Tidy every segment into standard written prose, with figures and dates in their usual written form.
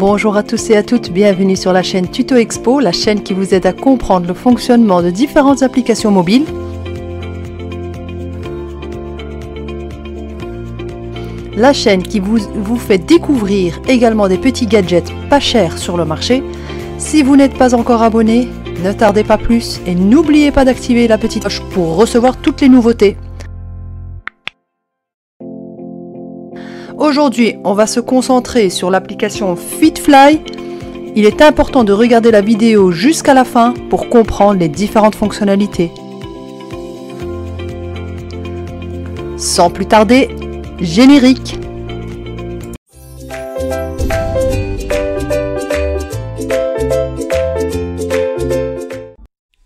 Bonjour à tous et à toutes, bienvenue sur la chaîne Tuto Expo, la chaîne qui vous aide à comprendre le fonctionnement de différentes applications mobiles. La chaîne qui vous fait découvrir également des petits gadgets pas chers sur le marché. Si vous n'êtes pas encore abonné, ne tardez pas plus et n'oubliez pas d'activer la petite cloche pour recevoir toutes les nouveautés. Aujourd'hui, on va se concentrer sur l'application FitFly. Il est important de regarder la vidéo jusqu'à la fin pour comprendre les différentes fonctionnalités. Sans plus tarder, générique.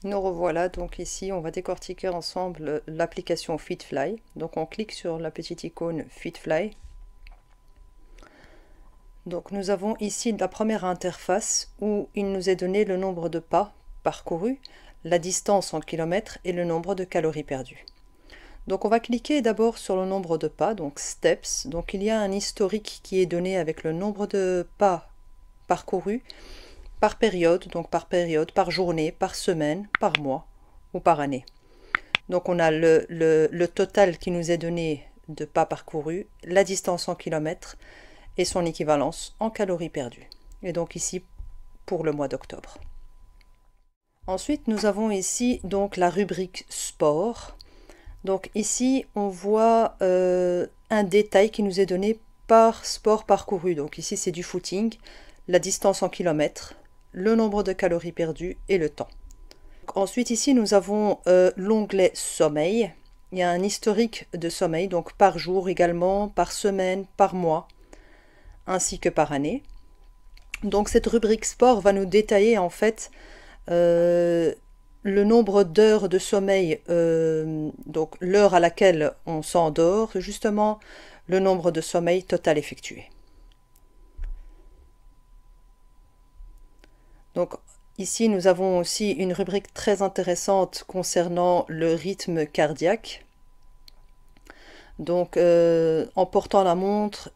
Nous revoilà, donc ici on va décortiquer ensemble l'application FitFly. Donc on clique sur la petite icône FitFly. Donc nous avons ici la première interface où il nous est donné le nombre de pas parcourus, la distance en kilomètres et le nombre de calories perdues. Donc on va cliquer d'abord sur le nombre de pas, donc steps. Donc il y a un historique qui est donné avec le nombre de pas parcourus par période, donc par journée, par semaine, par mois ou par année. Donc on a le total qui nous est donné de pas parcourus, la distance en kilomètres, et son équivalence en calories perdues. Et donc ici pour le mois d'octobre. Ensuite, nous avons ici donc la rubrique sport. Donc ici, on voit un détail qui nous est donné par sport parcouru. Donc ici, c'est du footing, la distance en kilomètres, le nombre de calories perdues et le temps. Ensuite, ici, nous avons l'onglet sommeil. Il y a un historique de sommeil, donc par jour également, par semaine, par mois, ainsi que par année. Donc cette rubrique sport va nous détailler en fait le nombre d'heures de sommeil, donc l'heure à laquelle on s'endort, justement le nombre de sommeil total effectué. Donc ici nous avons aussi une rubrique très intéressante concernant le rythme cardiaque. Donc en portant la montre,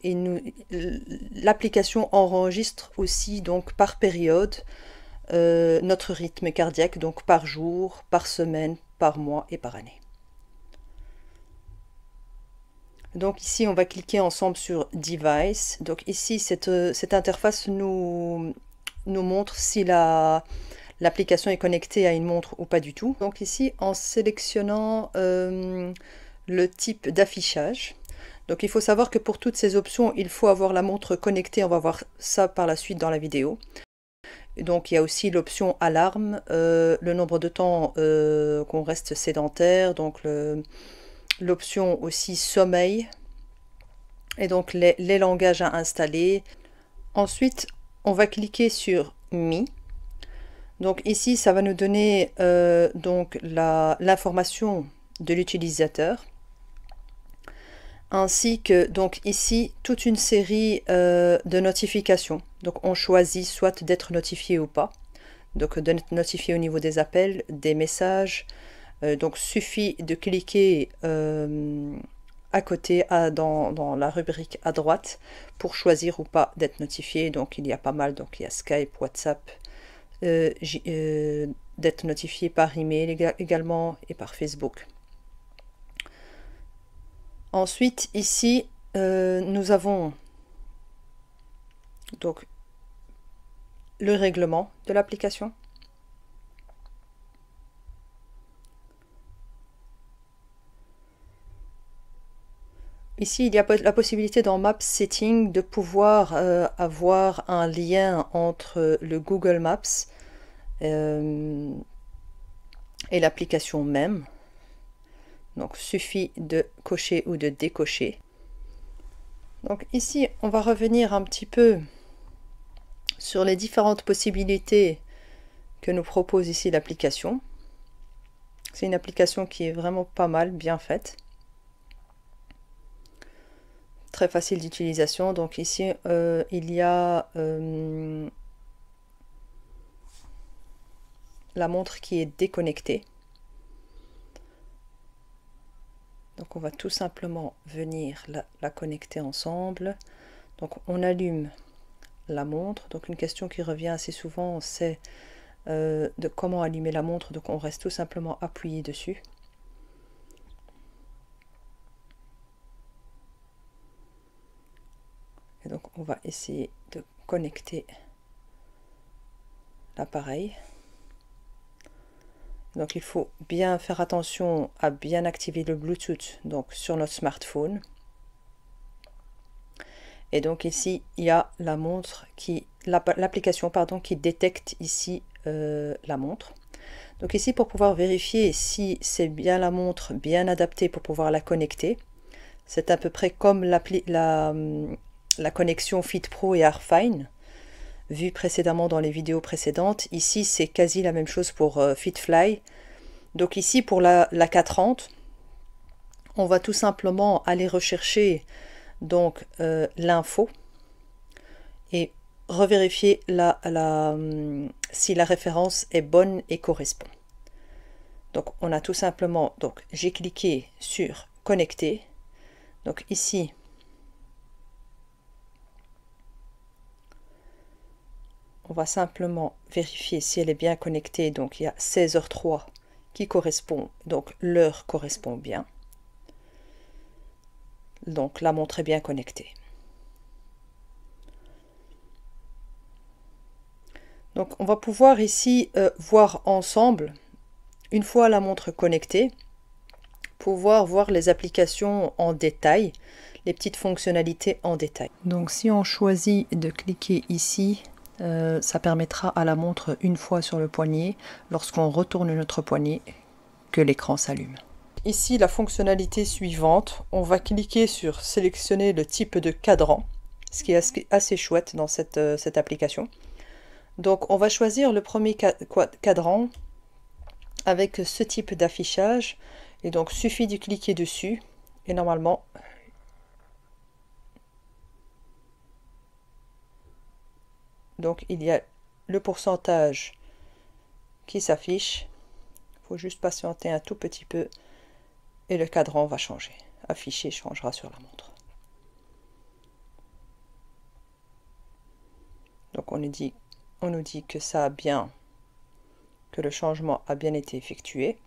l'application enregistre aussi donc par période notre rythme cardiaque, donc par jour, par semaine, par mois et par année. Donc ici on va cliquer ensemble sur Device. Donc ici cette interface nous montre si l'application est connectée à une montre ou pas du tout. Donc ici en sélectionnant le type d'affichage. Donc il faut savoir que pour toutes ces options, il faut avoir la montre connectée. On va voir ça par la suite dans la vidéo. Donc il y a aussi l'option alarme, le nombre de temps qu'on reste sédentaire, donc l'option aussi sommeil, et donc les langages à installer. Ensuite, on va cliquer sur Mi. Donc ici, ça va nous donner donc l'information de l'utilisateur, ainsi que donc ici toute une série de notifications. Donc on choisit soit d'être notifié ou pas, donc d'être notifié au niveau des appels, des messages. Donc suffit de cliquer à côté dans la rubrique à droite pour choisir ou pas d'être notifié. Donc il y a pas mal, donc il y a Skype, WhatsApp, d'être notifié par email également et par Facebook. Ensuite, ici, nous avons donc le règlement de l'application. Ici, il y a la possibilité dans Maps Setting de pouvoir avoir un lien entre le Google Maps et l'application même. Donc, suffit de cocher ou de décocher. Donc ici, on va revenir un petit peu sur les différentes possibilités que nous propose ici l'application. C'est une application qui est vraiment pas mal, bien faite. Très facile d'utilisation. Donc ici, il y a la montre qui est déconnectée. Donc on va tout simplement venir la connecter ensemble. Donc on allume la montre. Donc une question qui revient assez souvent, c'est de comment allumer la montre. Donc on reste tout simplement appuyé dessus. Et donc on va essayer de connecter l'appareil. Donc il faut bien faire attention à bien activer le Bluetooth donc sur notre smartphone. Et donc ici il y a la montre l'application qui détecte ici la montre. Donc ici pour pouvoir vérifier si c'est bien la montre bien adaptée pour pouvoir la connecter, c'est à peu près comme la connexion Fit Pro et Arfine vu précédemment dans les vidéos précédentes. Ici c'est quasi la même chose pour FitFly. Donc ici pour la K30, on va tout simplement aller rechercher donc l'info et revérifier si la référence est bonne et correspond. Donc on a tout simplement, donc j'ai cliqué sur connecter. Donc ici on va simplement vérifier si elle est bien connectée. Donc il y a 16h03 qui correspond, donc l'heure correspond bien. Donc la montre est bien connectée. Donc on va pouvoir ici voir ensemble, une fois la montre connectée, pouvoir voir les applications en détail, les petites fonctionnalités en détail. Donc si on choisit de cliquer ici, ça permettra à la montre une fois sur le poignet, lorsqu'on retourne notre poignet, que l'écran s'allume. Ici la fonctionnalité suivante, on va cliquer sur sélectionner le type de cadran, ce qui est assez chouette dans cette application. Donc on va choisir le premier cadran avec ce type d'affichage, et donc suffit de cliquer dessus et normalement donc il y a le pourcentage qui s'affiche. Il faut juste patienter un tout petit peu et le cadran va changer. Affiché changera sur la montre. Donc on nous dit que ça a bien, que le changement a bien été effectué.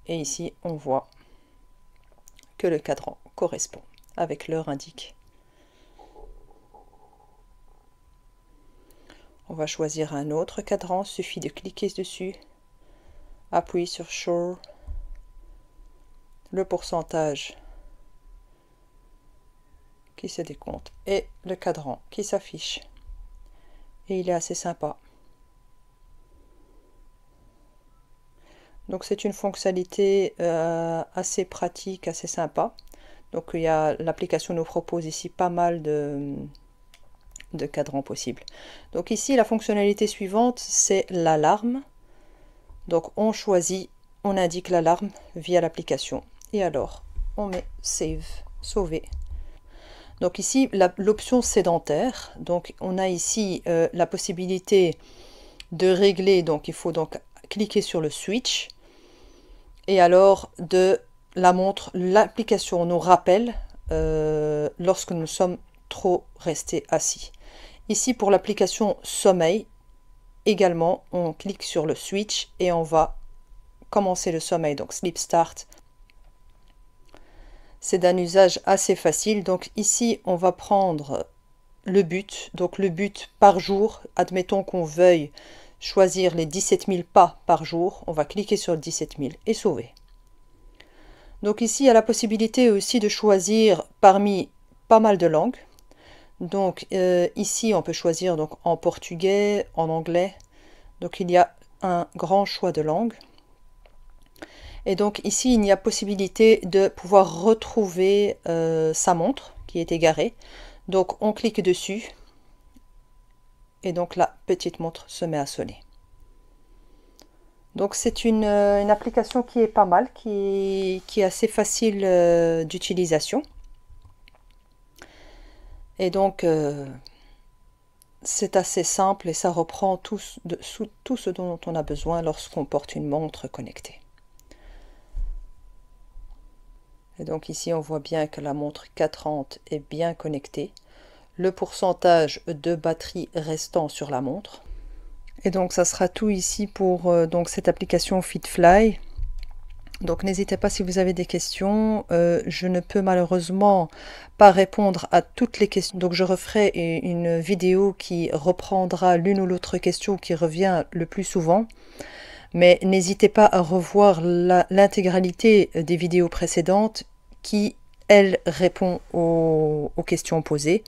Et ici on voit que le cadran correspond avec l'heure indique. On va choisir un autre cadran, suffit de cliquer dessus, appuyer sur Show, le pourcentage qui se décompte et le cadran qui s'affiche. Et il est assez sympa. Donc c'est une fonctionnalité assez pratique, assez sympa. Donc l'application nous propose ici pas mal de cadrans possibles. Donc ici la fonctionnalité suivante c'est l'alarme. Donc on choisit, on indique l'alarme via l'application et alors on met Save, sauver. Donc ici l'option sédentaire, donc on a ici la possibilité de régler, donc il faut donc cliquer sur le switch et alors la montre, l'application nous rappelle lorsque nous sommes trop restés assis. Ici pour l'application sommeil également on clique sur le switch et on va commencer le sommeil, donc Sleep Start. C'est d'un usage assez facile. Donc ici on va prendre le but, donc le but par jour. Admettons qu'on veuille choisir les 17 000 pas par jour, on va cliquer sur 17 000 et sauver. Donc ici il y a la possibilité aussi de choisir parmi pas mal de langues. Donc ici on peut choisir donc en portugais, en anglais, donc il y a un grand choix de langues. Et donc ici il y a possibilité de pouvoir retrouver sa montre qui est égarée. Donc on clique dessus et donc la petite montre se met à sonner. Donc c'est une application qui est pas mal, qui est assez facile d'utilisation. Et donc c'est assez simple et ça reprend tout ce dont on a besoin lorsqu'on porte une montre connectée. Et donc ici on voit bien que la montre K30 est bien connectée. le pourcentage de batterie restant sur la montre. Et donc ça sera tout ici pour donc cette application FitFly. Donc n'hésitez pas si vous avez des questions. Je ne peux malheureusement pas répondre à toutes les questions. Donc je referai une vidéo qui reprendra l'une ou l'autre question qui revient le plus souvent. Mais n'hésitez pas à revoir l'intégralité des vidéos précédentes qui, elles, répondent aux questions posées.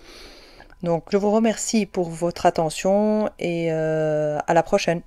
Donc je vous remercie pour votre attention et à la prochaine.